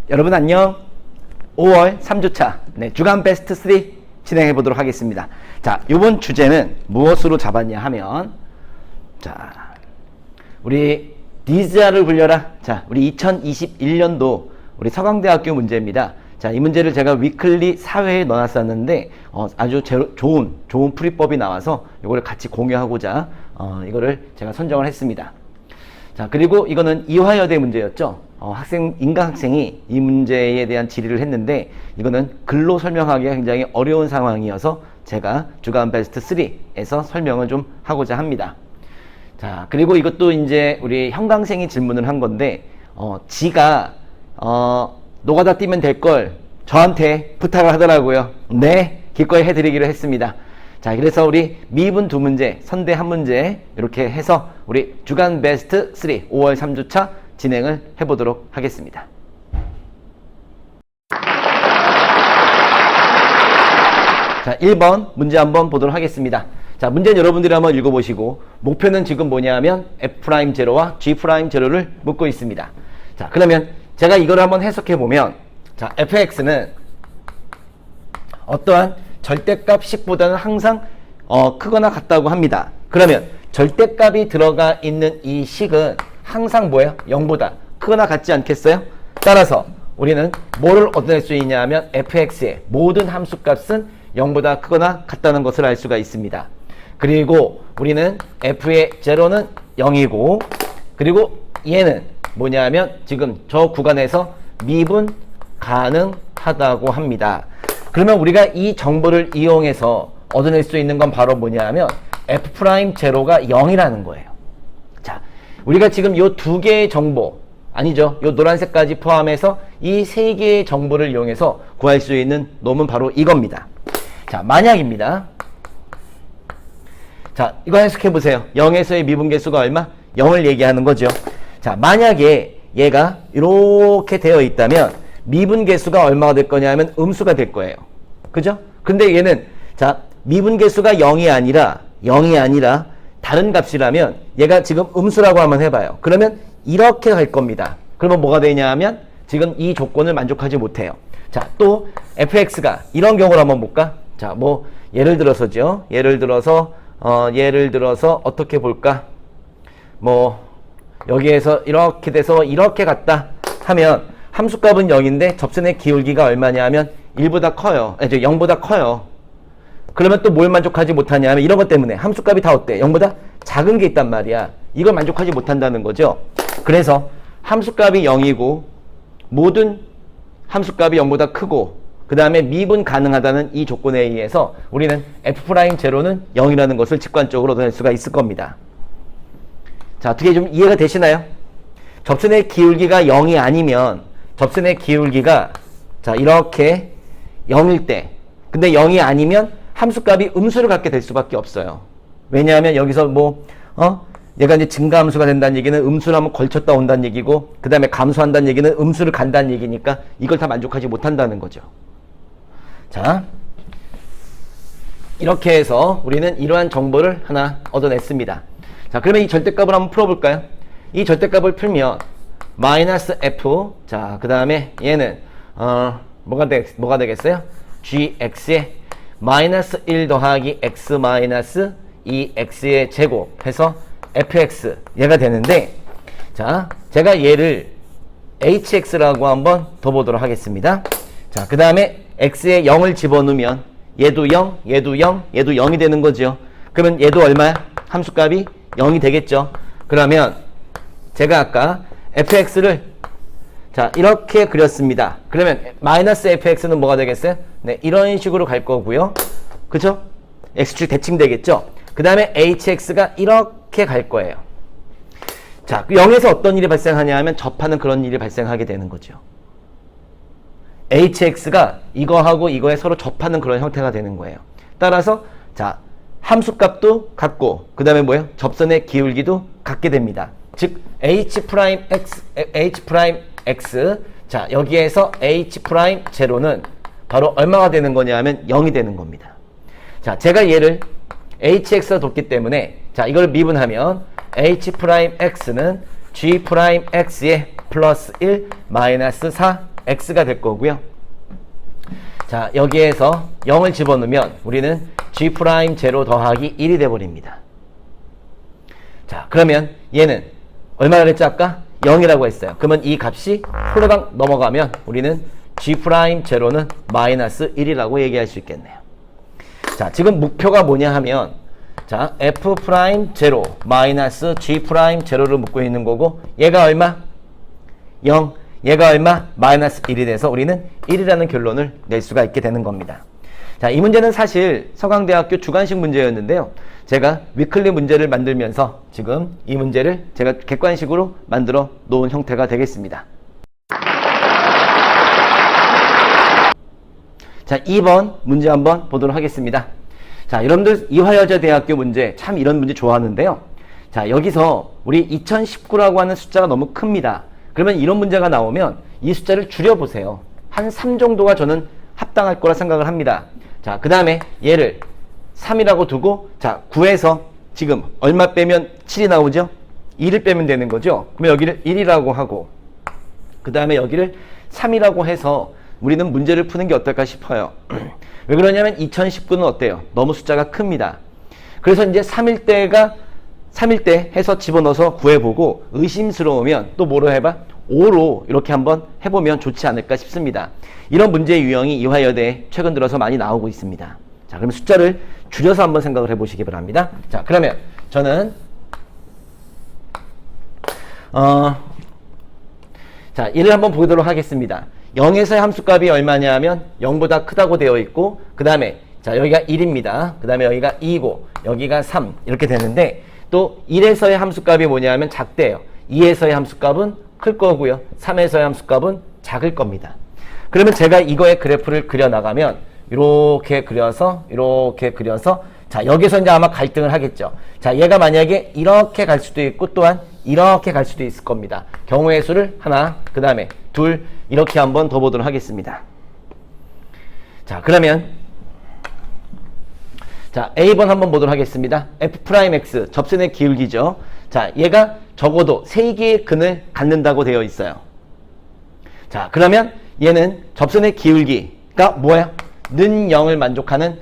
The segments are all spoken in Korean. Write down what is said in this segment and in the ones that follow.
여러분 안녕. 5월 3주차 주간 베스트 3 진행해 보도록 하겠습니다. 자, 이번 주제는 무엇으로 잡았냐 하면, 자, 우리 니즈아를 불려라. 자, 우리 2021년도 우리 서강대학교 문제입니다. 자, 이 문제를 제가 위클리 4회에 넣어놨었는데 아주 좋은 풀이법이 나와서 이걸 같이 공유하고자 이거를 제가 선정을 했습니다. 자, 그리고 이거는 이화여대 문제였죠. 인간 학생이 이 문제에 대한 질의를 했는데 이거는 글로 설명하기가 굉장히 어려운 상황이어서 제가 주간 베스트 3에서 설명을 좀 하고자 합니다. 자, 그리고 이것도 이제 우리 형광생이 질문을 한 건데 지가 노가다 뛰면 될 걸 저한테 부탁을 하더라고요. 네, 기꺼이 해드리기로 했습니다. 자, 그래서 우리 미분 2문제, 선대 1문제 이렇게 해서 우리 주간 베스트 3 5월 3주차 진행을 해보도록 하겠습니다. 자, 1번 문제 한번 보도록 하겠습니다. 자, 문제는 여러분들이 한번 읽어보시고 목표는 지금 뭐냐면 F'0와 G'0를 묻고 있습니다. 자, 그러면 제가 이걸 한번 해석해보면, 자, fx는 어떠한 절대값 식보다는 항상 크거나 같다고 합니다. 그러면 절대값이 들어가 있는 이 식은 항상 뭐예요? 0보다 크거나 같지 않겠어요? 따라서 우리는 뭐를 얻어낼 수 있냐 하면 fx의 모든 함수값은 0보다 크거나 같다는 것을 알 수가 있습니다. 그리고 우리는 f의 제로는 0이고, 그리고 얘는 뭐냐 하면 지금 저 구간에서 미분 가능하다고 합니다. 그러면 우리가 이 정보를 이용해서 얻어낼 수 있는 건 바로 뭐냐 하면 F'0가 0이라는 거예요. 자, 우리가 지금 요 두 개의 정보, 아니죠, 요 노란색까지 포함해서 이 세 개의 정보를 이용해서 구할 수 있는 놈은 바로 이겁니다. 자, 만약입니다. 자, 이거 해석해 보세요. 0에서의 미분계수가 얼마? 0을 얘기하는 거죠. 자, 만약에 얘가 이렇게 되어 있다면 미분계수가 얼마가 될 거냐 하면 음수가 될 거예요. 그죠? 근데 얘는, 자, 미분계수가 0이 아니라 다른 값이라면 얘가 지금 음수라고 한번 해봐요. 그러면 이렇게 갈 겁니다. 그러면 뭐가 되냐 하면 지금 이 조건을 만족하지 못해요. 자, 또 fx가 이런 경우를 한번 볼까? 자, 뭐 예를 들어서죠. 예를 들어서 어떻게 볼까? 뭐 여기에서 이렇게 돼서 이렇게 갔다 하면 함수값은 0인데 접선의 기울기가 얼마냐 하면 1보다 커요. 0보다 커요. 그러면 또 뭘 만족하지 못하냐 하면 이런 것 때문에 함수값이 다 어때? 0보다 작은 게 있단 말이야. 이걸 만족하지 못한다는 거죠. 그래서 함수값이 0이고 모든 함수값이 0보다 크고 그 다음에 미분 가능하다는 이 조건에 의해서 우리는 F'0는 0이라는 것을 직관적으로 얻어낼 수가 있을 겁니다. 자, 어떻게 좀 이해가 되시나요? 접선의 기울기가 0이 아니면 접선의 기울기가, 자, 이렇게 0일 때, 근데 0이 아니면 함수값이 음수를 갖게 될 수밖에 없어요. 왜냐하면 여기서 얘가 이제 증가함수가 된다는 얘기는 음수를 한번 걸쳤다 온다는 얘기고, 그 다음에 감소한다는 얘기는 음수를 간다는 얘기니까 이걸 다 만족하지 못한다는 거죠. 자, 이렇게 해서 우리는 이러한 정보를 하나 얻어냈습니다. 자, 그러면 이 절대값을 한번 풀어볼까요? 이 절대값을 풀면 마이너스 f, 자, 그 다음에 얘는 뭐가 되겠어요? gx에 마이너스 1 더하기 x 마이너스 2x의 제곱 해서 fx 얘가 되는데, 자, 제가 얘를 hx라고 한번 더 보도록 하겠습니다. 자, 그 다음에 x에 0을 집어넣으면 얘도 0, 얘도 0, 얘도 0이 되는 거죠. 그러면 얘도 얼마야? 함수값이 0이 되겠죠. 그러면 제가 아까 fx를, 자, 이렇게 그렸습니다. 그러면 마이너스 fx는 뭐가 되겠어요? 네, 이런 식으로 갈 거고요. 그죠? x축 대칭 되겠죠? 그 다음에 hx가 이렇게 갈 거예요. 자, 0에서 어떤 일이 발생하냐 하면 접하는 그런 일이 발생하게 되는 거죠. hx가 이거하고 이거에 서로 접하는 그런 형태가 되는 거예요. 따라서, 자, 함수값도 같고, 그 다음에 뭐예요? 접선의 기울기도 같게 됩니다. 즉, h'x, 자, 여기에서 h'제로는 바로 얼마가 되는 거냐 하면 0이 되는 겁니다. 자, 제가 얘를 hx가 뒀기 때문에, 자, 이걸 미분하면 h'x는 g'x의 플러스 1 마이너스 4 x가 될 거고요. 자, 여기에서 0을 집어넣으면 우리는 g'0 더하기 1이 돼버립니다. 자, 그러면 얘는 얼마나 했죠 아까? 0이라고 했어요. 그러면 이 값이 홀로당 넘어가면 우리는 g'0는 마이너스 1이라고 얘기할 수 있겠네요. 자, 지금 목표가 뭐냐 하면 자, f'0 마이너스 g'0를 묻고 있는 거고 얘가 얼마? 0. 얘가 얼마? 마이너스 1이 돼서 우리는 1이라는 결론을 낼 수가 있게 되는 겁니다. 자, 이 문제는 사실 서강대학교 주관식 문제였는데요. 제가 위클리 문제를 만들면서 지금 이 문제를 제가 객관식으로 만들어 놓은 형태가 되겠습니다. 자, 2번 문제 한번 보도록 하겠습니다. 자, 여러분들 이화여자대학교 문제 참 이런 문제 좋아하는데요. 자, 여기서 우리 2019라고 하는 숫자가 너무 큽니다. 그러면 이런 문제가 나오면 이 숫자를 줄여보세요. 한 3 정도가 저는 합당할 거라 생각을 합니다. 자, 그 다음에 얘를 3이라고 두고 자, 9에서 지금 얼마 빼면 7이 나오죠? 2를 빼면 되는 거죠? 그러면 여기를 1이라고 하고 그 다음에 여기를 3이라고 해서 우리는 문제를 푸는 게 어떨까 싶어요. 왜 그러냐면 2019는 어때요? 너무 숫자가 큽니다. 그래서 이제 3일 때 해서 집어넣어서 구해보고 의심스러우면 또 뭐로 해봐? 5로 이렇게 한번 해보면 좋지 않을까 싶습니다. 이런 문제의 유형이 이화여대에 최근 들어서 많이 나오고 있습니다. 자, 그럼 숫자를 줄여서 한번 생각을 해보시기 바랍니다. 자, 그러면 저는 자, 얘를 한번 보도록 하겠습니다. 0에서의 함수값이 얼마냐면 0보다 크다고 되어 있고 그 다음에 자, 여기가 1입니다. 그 다음에 여기가 2고 여기가 3 이렇게 되는데 또 1에서의 함수값이 뭐냐면 작대요. 2에서의 함수값은 클 거고요. 3에서의 함수값은 작을 겁니다. 그러면 제가 이거의 그래프를 그려나가면 이렇게 그려서 자, 여기서 이제 아마 갈등을 하겠죠. 자, 얘가 만약에 이렇게 갈 수도 있고 또한 이렇게 갈 수도 있을 겁니다. 경우의 수를 하나, 그 다음에 둘 이렇게 한번 더 보도록 하겠습니다. 자, 그러면 자, A번 한번 보도록 하겠습니다. F'X 접선의 기울기죠. 자, 얘가 적어도 3개의 근을 갖는다고 되어 있어요. 자, 그러면 얘는 접선의 기울기가 뭐야? 는 0을 만족하는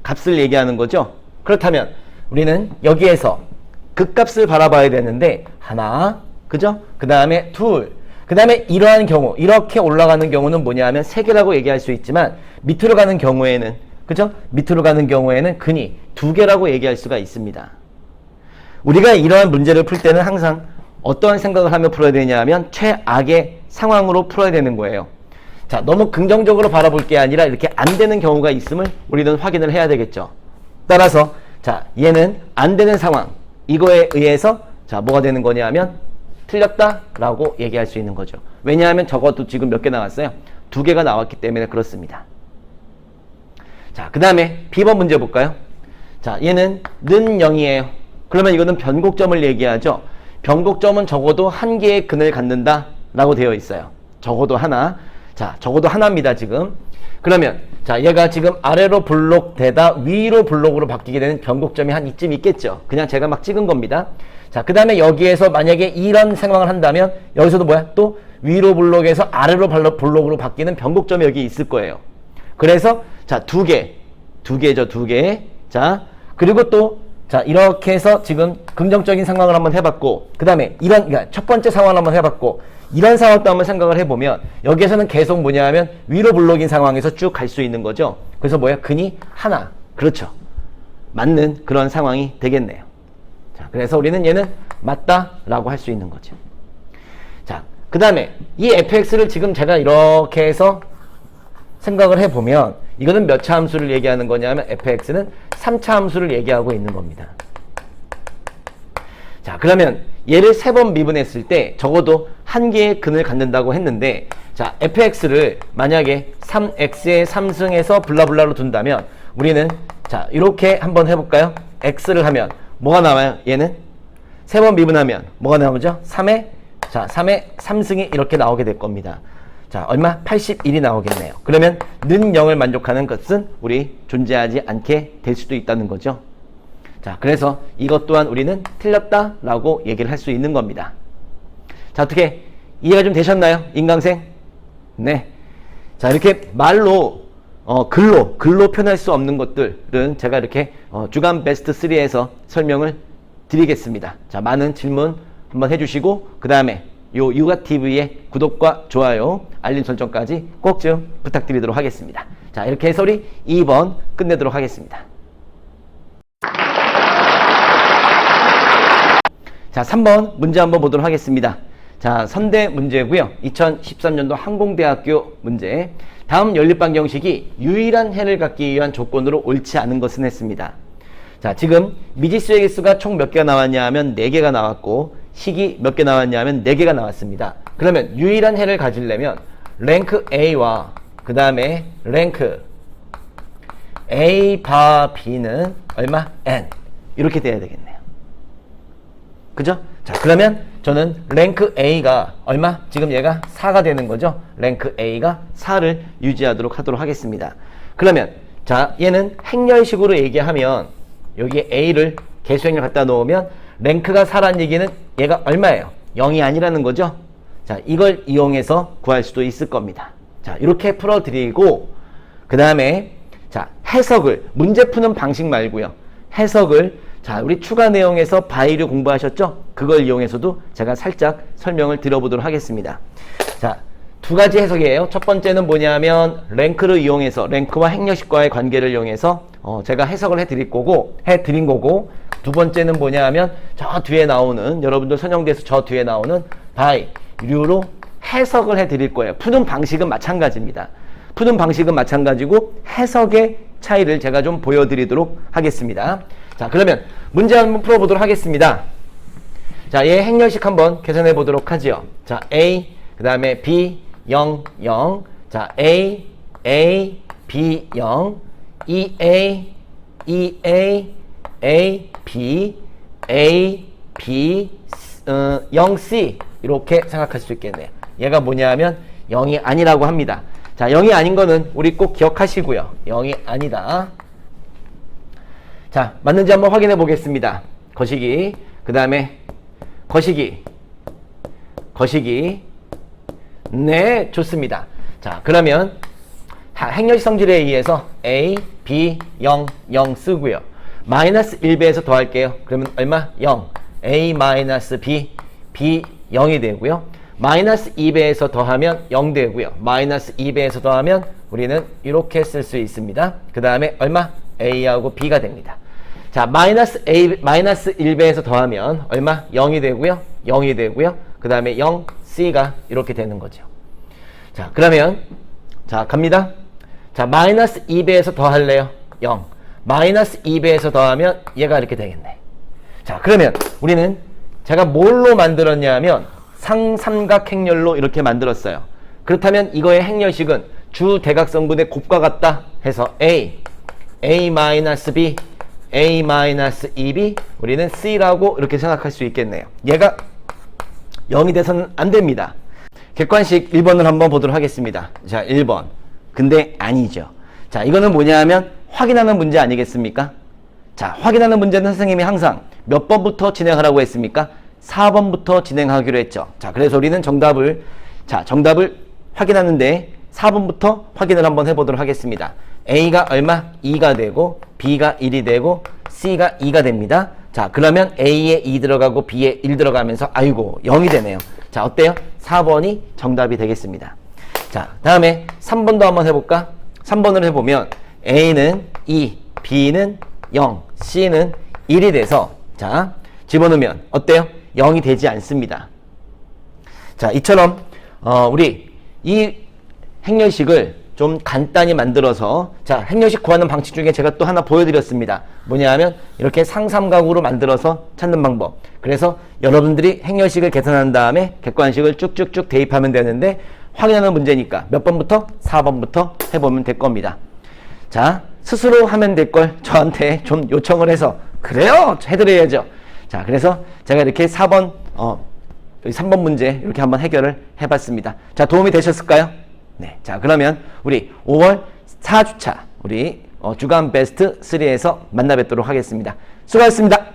값을 얘기하는 거죠. 그렇다면 우리는 여기에서 그 값을 바라봐야 되는데 하나, 그죠? 그 다음에 둘, 그 다음에 이러한 경우 이렇게 올라가는 경우는 뭐냐 하면 3개라고 얘기할 수 있지만 밑으로 가는 경우에는 그죠? 밑으로 가는 경우에는 근이 2개라고 얘기할 수가 있습니다. 우리가 이러한 문제를 풀 때는 항상 어떠한 생각을 하며 풀어야 되냐 하면 최악의 상황으로 풀어야 되는 거예요. 자, 너무 긍정적으로 바라볼 게 아니라 이렇게 안 되는 경우가 있음을 우리는 확인을 해야 되겠죠. 따라서 자, 얘는 안 되는 상황 이거에 의해서 자, 뭐가 되는 거냐 하면 틀렸다라고 얘기할 수 있는 거죠. 왜냐하면 적어도 지금 몇 개 나왔어요? 2개가 나왔기 때문에 그렇습니다. 자, 그 다음에 B번 문제 볼까요? 자, 얘는 는 0이에요. 그러면 이거는 변곡점을 얘기하죠. 변곡점은 적어도 1개의 근을 갖는다 라고 되어 있어요. 적어도 하나. 자, 적어도 하나입니다, 지금. 그러면 자, 얘가 지금 아래로 블록되다 위로 블록으로 바뀌게 되는 변곡점이 한 이쯤 있겠죠. 그냥 제가 막 찍은 겁니다. 자, 그 다음에 여기에서 만약에 이런 생각을 한다면 여기서도 뭐야? 또 위로 블록에서 아래로 블록으로 바뀌는 변곡점이 여기 있을 거예요. 그래서 자, 2개죠, 2개. 자, 그리고 또 자, 이렇게 해서 지금 긍정적인 상황을 한번 해봤고 그 다음에 이런 그러니까 첫 번째 상황을 한번 해봤고 이런 상황도 한번 생각을 해보면 여기에서는 계속 뭐냐 하면 위로 블록인 상황에서 쭉 갈 수 있는 거죠. 그래서 뭐야? 근이 하나. 그렇죠. 맞는 그런 상황이 되겠네요. 자, 그래서 우리는 얘는 맞다라고 할 수 있는 거죠. 자, 그 다음에 이 fx를 지금 제가 이렇게 해서 생각을 해보면 이거는 몇 차 함수를 얘기하는 거냐면 fx는 3차 함수를 얘기하고 있는 겁니다. 자, 그러면 얘를 3번 미분했을 때 적어도 1개의 근을 갖는다고 했는데 자, fx를 만약에 3x의 3승에서 블라블라로 둔다면 우리는 자, 이렇게 한번 해볼까요? x를 하면 뭐가 나와요? 얘는 3번 미분하면 뭐가 나오죠? 3의 자, 3의 3승이 이렇게 나오게 될 겁니다. 자, 얼마? 81이 나오겠네요. 그러면 는 0을 만족하는 것은 우리 존재하지 않게 될 수도 있다는 거죠. 자, 그래서 이것 또한 우리는 틀렸다라고 얘기를 할 수 있는 겁니다. 자, 어떻게 이해가 좀 되셨나요? 인강생? 네. 자, 이렇게 말로, 글로 표현할 수 없는 것들은 제가 이렇게, 주간 베스트 3에서 설명을 드리겠습니다. 자, 많은 질문 한번 해주시고, 그 다음에 요 육아TV의 구독과 좋아요, 알림 설정까지 꼭 좀 부탁드리도록 하겠습니다. 자, 이렇게 해서 우리 2번 끝내도록 하겠습니다. 자, 3번 문제 한번 보도록 하겠습니다. 자, 선대 문제고요. 2013년도 항공대학교 문제. 다음 연립방정식이 유일한 해를 갖기 위한 조건으로 옳지 않은 것은 했습니다. 자, 지금 미지수의 개수가 총 몇 개가 나왔냐 하면 4개가 나왔고, 식이 몇 개 나왔냐 하면 4개가 나왔습니다. 그러면 유일한 해를 가지려면 랭크 A와 그 다음에 랭크 A 바 B는 얼마? N. 이렇게 돼야 되겠네요. 그죠? 자, 그러면 저는 랭크 A가 얼마? 지금 얘가 4가 되는 거죠? 랭크 A가 4를 유지하도록 하겠습니다. 그러면 자, 얘는 행렬식으로 얘기하면 여기에 A를 개수행렬 갖다 놓으면 랭크가 4라는 얘기는 얘가 얼마예요? 0이 아니라는 거죠? 자, 이걸 이용해서 구할 수도 있을 겁니다. 자, 이렇게 풀어드리고 그 다음에 자, 해석을 문제 푸는 방식 말고요. 해석을 자, 우리 추가 내용에서 바이류 공부하셨죠? 그걸 이용해서도 제가 살짝 설명을 드려보도록 하겠습니다. 자, 두 가지 해석이에요. 첫 번째는 뭐냐면 랭크를 이용해서 랭크와 행렬식과의 관계를 이용해서 제가 해석을 해드린 거고 두 번째는 뭐냐면 저 뒤에 나오는 여러분들 선형대에서 저 뒤에 나오는 바이류로 해석을 해드릴 거예요. 푸는 방식은 마찬가지입니다. 푸는 방식은 마찬가지고 해석의 차이를 제가 좀 보여드리도록 하겠습니다. 자, 그러면 문제 한번 풀어보도록 하겠습니다. 자, 얘 행렬식 한번 계산해 보도록 하죠. 자, A, 그 다음에 B, 0, 0. 자, A, B, 0. EA, A, B, B, 0C. 이렇게 생각할 수 있겠네요. 얘가 뭐냐 하면 0이 아니라고 합니다. 자, 0이 아닌 거는 우리 꼭 기억하시고요. 0이 아니다. 자, 맞는지 한번 확인해 보겠습니다. 거시기, 그 다음에 거시기. 네, 좋습니다. 자, 그러면 행렬식 성질에 의해서 A, B, 0, 0 쓰고요. 마이너스 1배에서 더할게요. 그러면 얼마? 0. A 마이너스 B, B 0이 되고요. 마이너스 2배에서 더하면 0 되고요. 마이너스 2배에서 더하면 우리는 이렇게 쓸 수 있습니다. 그 다음에 얼마? A하고 B가 됩니다. 자, 마이너스 1배에서 더하면 얼마? 0이 되고요. 0이 되고요. 그 다음에 0C가 이렇게 되는 거죠. 자, 그러면 자, 갑니다. 자, 마이너스 2배에서 더할래요. 0. 마이너스 2배에서 더하면 얘가 이렇게 되겠네. 자, 그러면 우리는 제가 뭘로 만들었냐면 상삼각 행렬로 이렇게 만들었어요. 그렇다면 이거의 행렬식은 주대각성분의 곱과 같다 해서 A, A-B, A-2B, 우리는 C라고 이렇게 생각할 수 있겠네요. 얘가 0이 돼서는 안 됩니다. 객관식 1번을 한번 보도록 하겠습니다. 자, 1번. 근데 아니죠. 자, 이거는 뭐냐 하면 확인하는 문제 아니겠습니까? 자, 확인하는 문제는 선생님이 항상 몇 번부터 진행하라고 했습니까? 4번부터 진행하기로 했죠. 자, 그래서 우리는 정답을 확인하는데 4번부터 확인을 한번 해보도록 하겠습니다. A가 얼마? 2가 되고 B가 1이 되고 C가 2가 됩니다. 자, 그러면 A에 2 들어가고 B에 1 들어가면서 아이고 0이 되네요. 자, 어때요? 4번이 정답이 되겠습니다. 자, 다음에 3번도 한번 해볼까? 3번을 해보면 A는 2, B는 0, C는 1이 돼서 자, 집어넣으면 어때요? 0이 되지 않습니다. 자, 이처럼 우리 이 행렬식을 좀 간단히 만들어서 자, 행렬식 구하는 방식 중에 제가 또 하나 보여드렸습니다. 뭐냐 하면 이렇게 상삼각으로 만들어서 찾는 방법. 그래서 여러분들이 행렬식을 계산한 다음에 객관식을 쭉쭉쭉 대입하면 되는데 확인하는 문제니까 몇 번부터? 4번부터 해보면 될 겁니다. 자, 스스로 하면 될 걸 저한테 좀 요청을 해서 그래요! 해드려야죠. 자, 그래서 제가 이렇게 4번 3번 문제 이렇게 한번 해결을 해봤습니다. 자, 도움이 되셨을까요? 네. 자, 그러면 우리 5월 4주차 우리 주간 베스트 3에서 만나 뵙도록 하겠습니다. 수고하셨습니다.